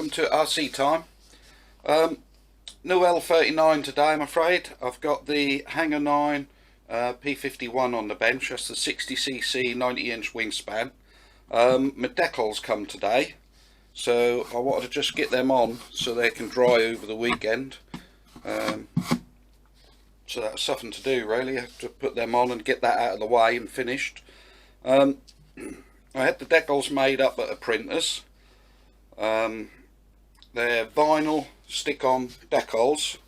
welcome to RC time. No L39 today, I'm afraid. I've got the Hangar 9 p51 on the bench. That's the 60cc 90-inch wingspan. My decals come today, so I wanted to just get them on so they can dry over the weekend. So that's something to do really. I have to put them on and get that out of the way and finished. I had the decals made up at a printer's. They're vinyl stick-on decals.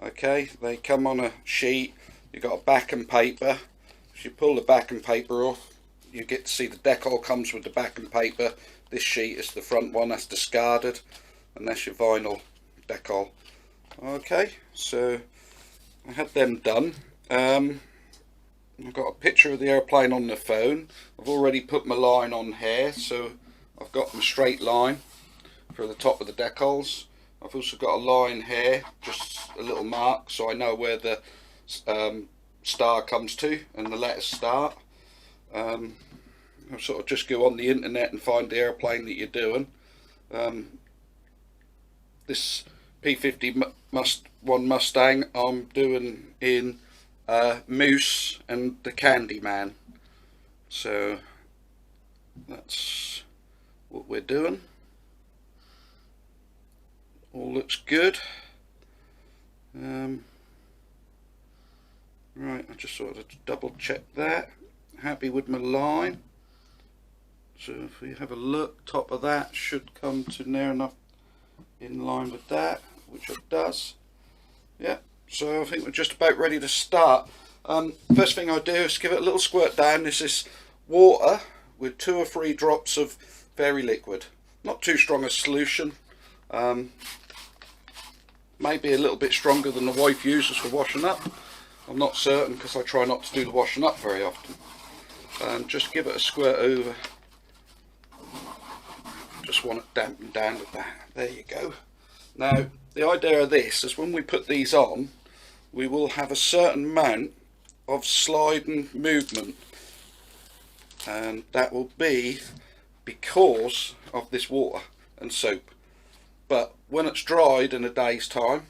Okay, they come on a sheet. You've got a backing paper. If you pull the backing paper off, you get to see the decal comes with the backing paper. This sheet is the front one, that's discarded, and that's your vinyl decal. Okay, so I had them done. I've got a picture of the airplane on the phone. I've already put my line on here, so I've got my straight line for the top of the decals. I've also got a line here, just a little mark, so I know where the star comes to and the letter start. I'll sort of just go on the internet and find the airplane that you're doing. This P51 Mustang I'm doing in Moose and the Candyman. So that's what we're doing. All looks good. Right, I just sort of double check that. Happy with my line. So if we have a look, top of that should come to near enough in line with that, which it does. Yeah, so I think we're just about ready to start. First thing I do is give it a little squirt down. This is water with 2 or 3 drops of very liquid. Not too strong a solution. Maybe a little bit stronger than the wife uses for washing up. I'm not certain because I try not to do the washing up very often. And just give it a squirt over. Just want it dampened down with that. There you go. Now the idea of this is when we put these on, we will have a certain amount of sliding movement, and that will be because of this water and soap. But when it's dried in a day's time,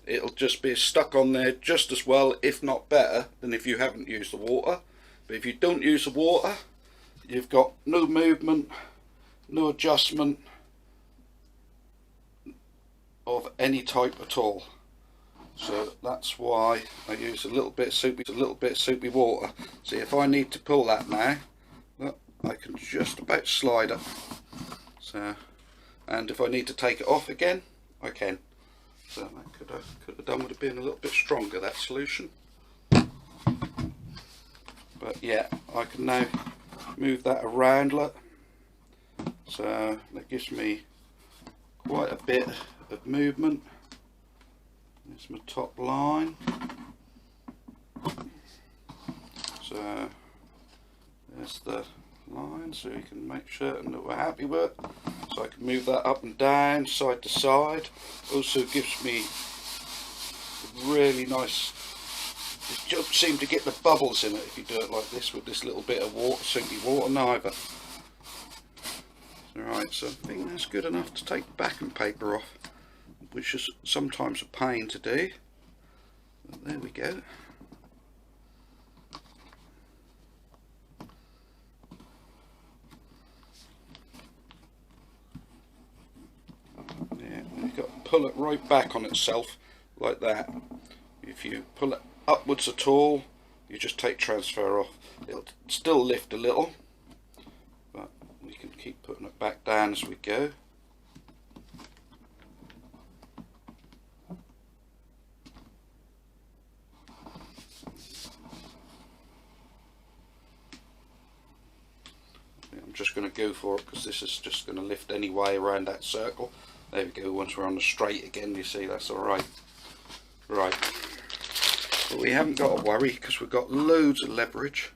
it'll just be stuck on there just as well, if not better, than if you haven't used the water. But if you don't use the water, you've got no movement, no adjustment of any type at all. So that's why I use a little bit of soapy water. See, if I need to pull that now, look, I can just about slide it. So, and if I need to take it off again, I can. So that could have done with it being a little bit stronger, that solution. But yeah, I can now move that around. Look. So that gives me quite a bit of movement. There's my top line. So there's the line, so you can make certain that we're happy with it. So I can move that up and down, side to side. Also gives me really nice. You don't seem to get the bubbles in it if you do it like this with this little bit of water, soapy water neither. Alright, so I think that's good enough to take the backing paper off, which is sometimes a pain to do. But there we go. Yeah, you've got to pull it right back on itself like that. If you pull it upwards at all, you just take transfer off. It'll still lift a little, but we can keep putting it back down as we go. I'm just going to go for it because this is just going to lift anyway around that circle. There we go. Once we're on the straight again, you see, that's alright. Right. But we haven't got to worry because we've got loads of leverage.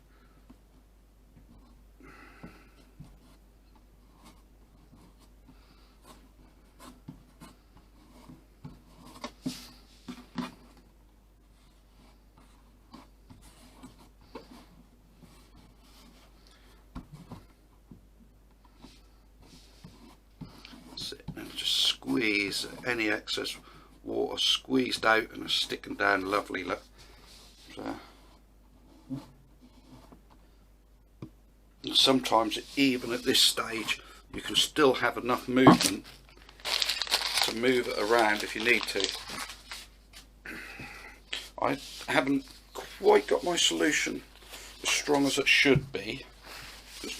squeeze any excess water squeezed out, and it's sticking down lovely. Look. So, and sometimes even at this stage you can still have enough movement to move it around if you need to. I haven't quite got my solution as strong as it should be.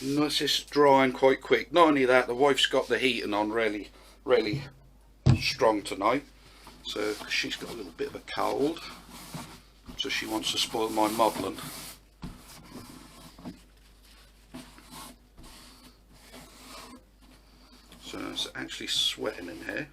This is drying quite quick. Not only that, the wife's got the heating on really strong tonight, so she's got a little bit of a cold, so she wants to spoil my modelling. So it's actually sweating in here.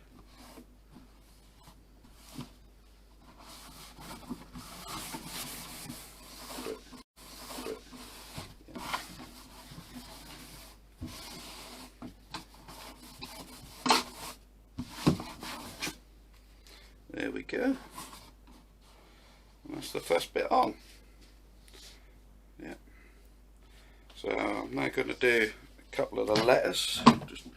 There we go. And that's the first bit on. Yeah. So I'm now going to do a couple of the letters. Just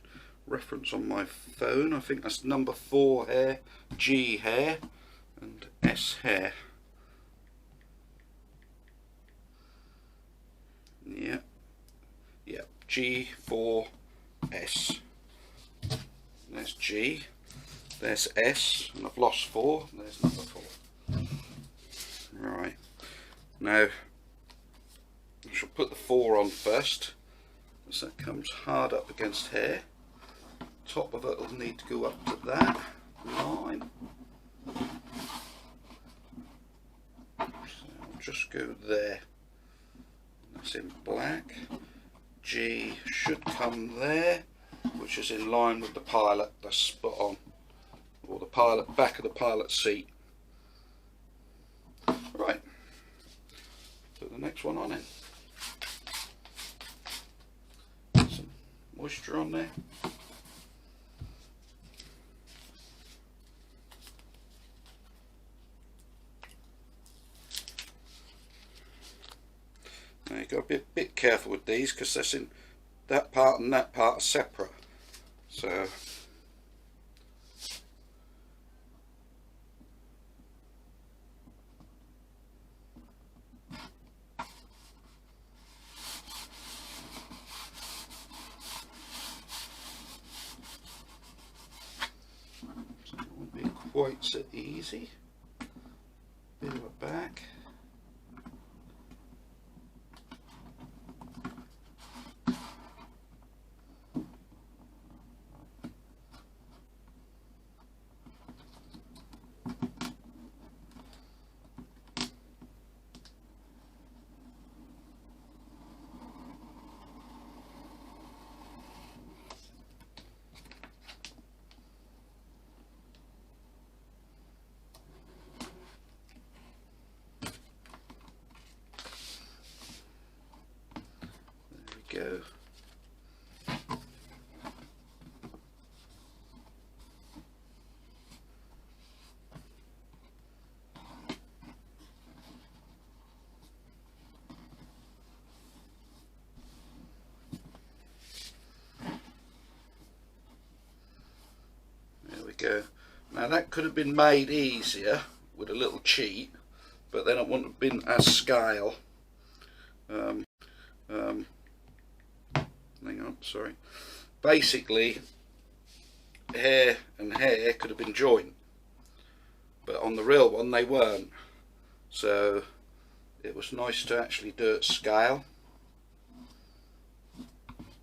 reference on my phone. I think that's number 4 here, G here, and S here. Yeah. Yeah. G4 S. There's G. There's S, and I've lost 4. There's number 4. Right. Now, I shall put the 4 on first, as that comes hard up against here. Top of it will need to go up to that line. So I'll just go there. That's in black. G should come there, which is in line with the pilot. That's spot on. Or the pilot, back of the pilot seat. Right, put the next one on in. Put some moisture on there. Now you've got to be a bit careful with these, because that's in that part and that part are separate. So quite so easy. Bit of a back. Go. There we go. Now that could have been made easier with a little cheat, but then it wouldn't have been as scale. Hang on, sorry. Basically, hair and hair could have been joined, but on the real one they weren't. So it was nice to actually do it scale.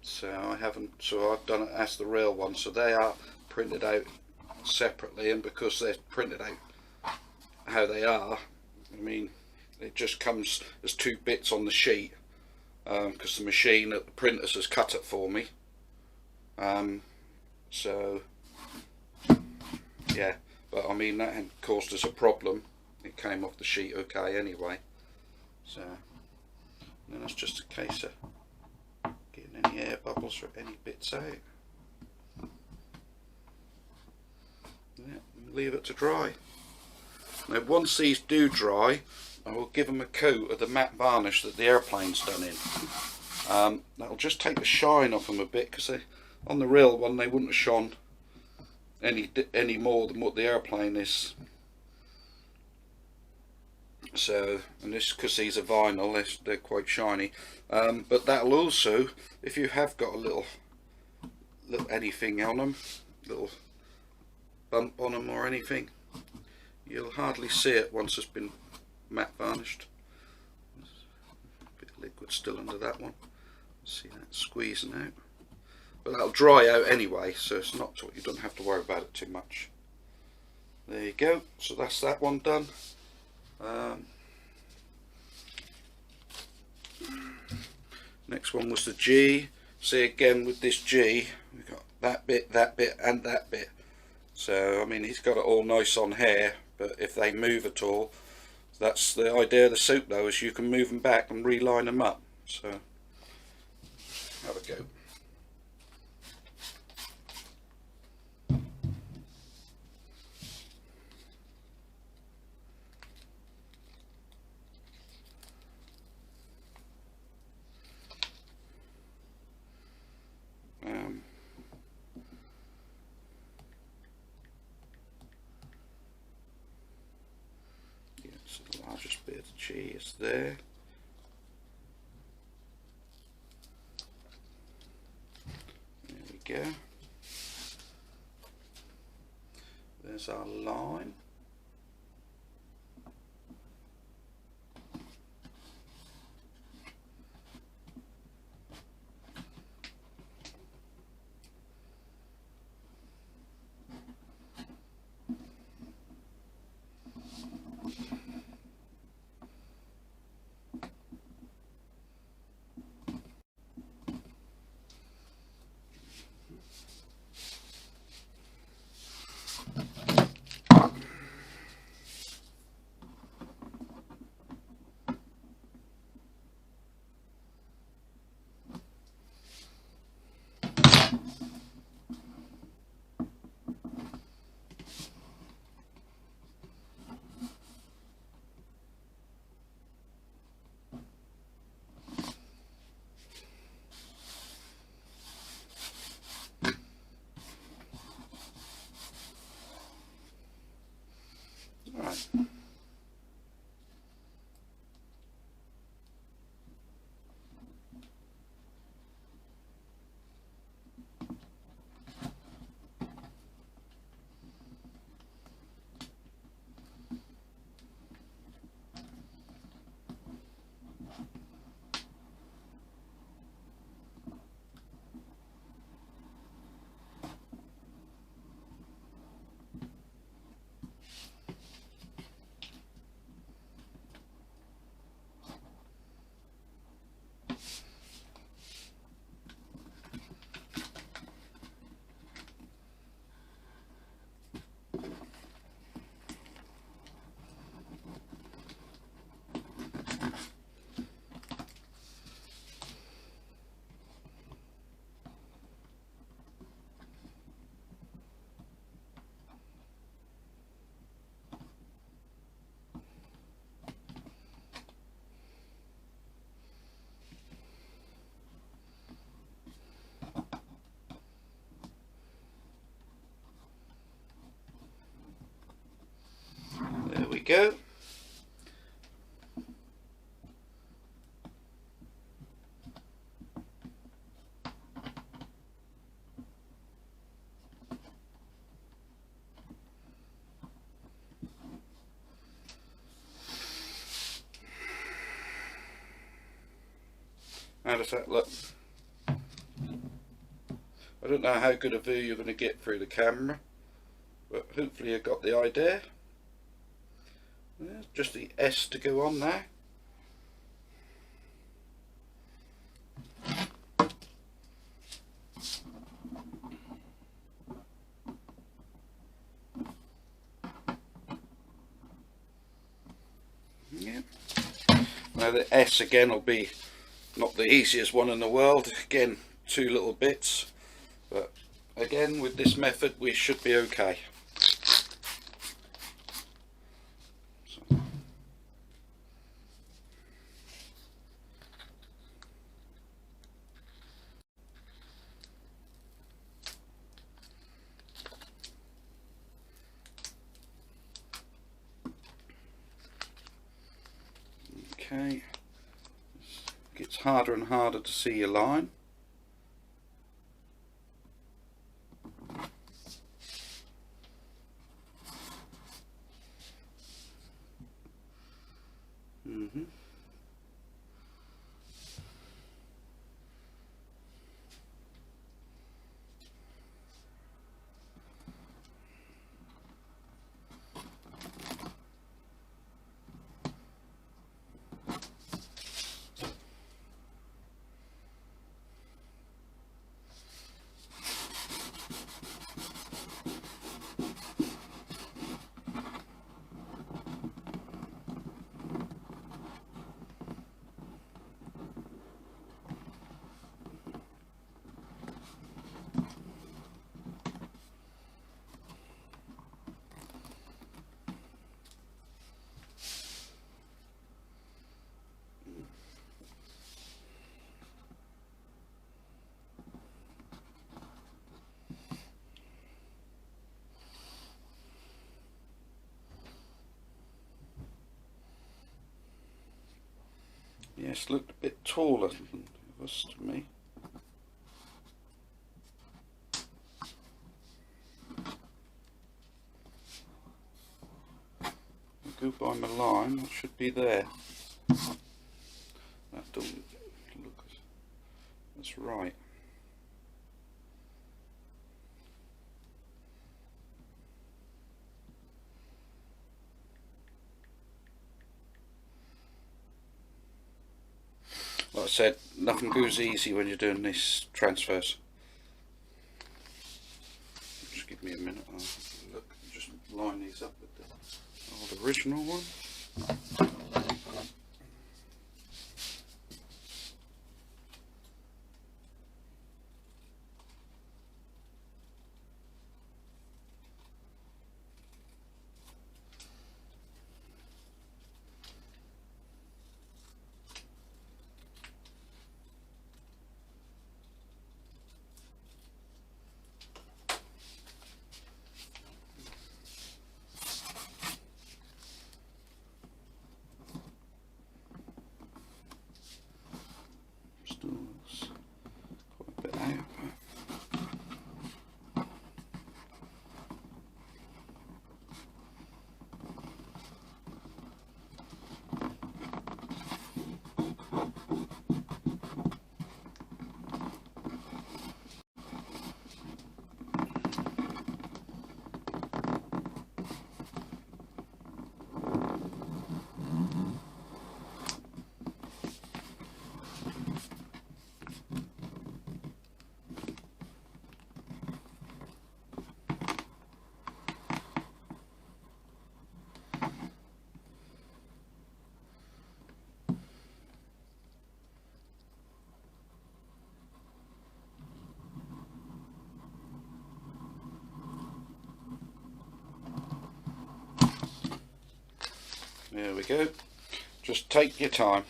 So I've done it as the real one. So they are printed out separately, and because they're printed out how they are, I mean, it just comes as 2 bits on the sheet. Because the machine at the printers has cut it for me. So yeah, but I mean that caused us a problem. It came off the sheet okay anyway. So then it's just a case of getting any air bubbles or any bits out. Yeah, leave it to dry. Now once these do dry, I will give them a coat of the matte varnish that the airplane's done in. That'll just take the shine off them a bit, because on the real one they wouldn't have shone any more than what the airplane is. So, and this, because these are vinyl, they're quite shiny. But that'll also, if you have got a little anything on them, little bump on them or anything, you'll hardly see it once it's been matte varnished. A bit of liquid still under that one. See that squeezing out, but that'll dry out anyway, so it's not, you don't have to worry about it too much. There you go. So that's that one done. Next one was the G. See, again with this G, we've got that bit, and that bit. So I mean, he's got it all nice on here, but if they move at all, that's the idea of the suit though, is you can move them back and reline them up. So have a go. So the largest bit of G is there. There we go. There's our line. Right. There we go. How does that look? I don't know how good a view you're going to get through the camera, but hopefully you got the idea. There's just the S to go on there. Yeah. Now the S again will be not the easiest one in the world. Again, 2 little bits, but again with this method we should be okay. Okay, it gets harder and harder to see your line. Yes, looked a bit taller than it was to me. I go by my line, it should be there. That doesn't look, that's right. Like I said, nothing goes easy when you're doing these transfers. Just give me a minute, I'll look, just line these up with the old original one. There we go. Just take your time.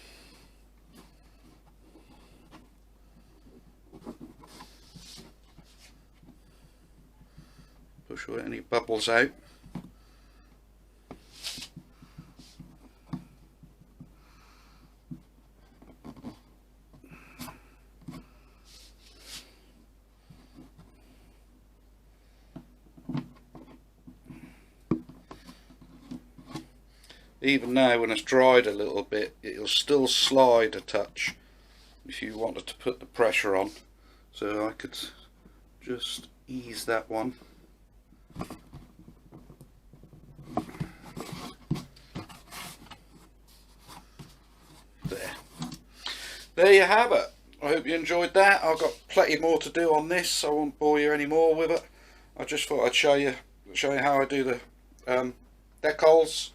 Push any bubbles out. Even now when it's dried a little bit, it'll still slide a touch if you wanted to put the pressure on. So I could just ease that one. There you have it. I hope you enjoyed that. I've got plenty more to do on this, so I won't bore you any more with it. I just thought I'd show you how I do the decals.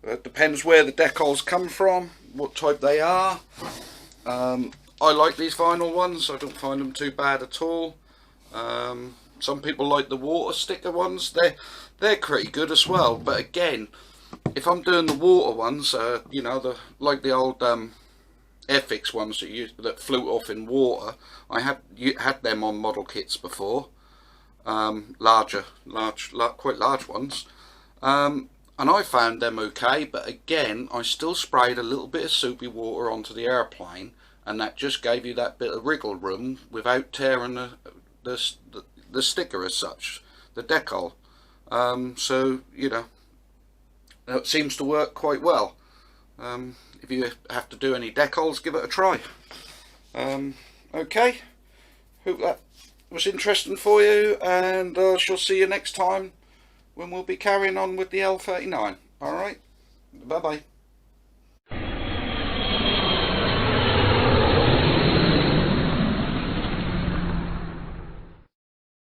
It depends where the decals come from, what type they are. I like these vinyl ones, I don't find them too bad at all. Some people like the water sticker ones, they're pretty good as well. But again, if I'm doing the water ones, you know, like the old Airfix ones that float off in water, I had them on model kits before, quite large ones. and I found them okay, but again I still sprayed a little bit of soapy water onto the airplane, and that just gave you that bit of wriggle room without tearing the sticker as such, the decal. So you know, it seems to work quite well. If you have to do any decals, give it a try. Okay, hope that was interesting for you, and I shall see you next time when we'll be carrying on with the L39. Alright, bye bye.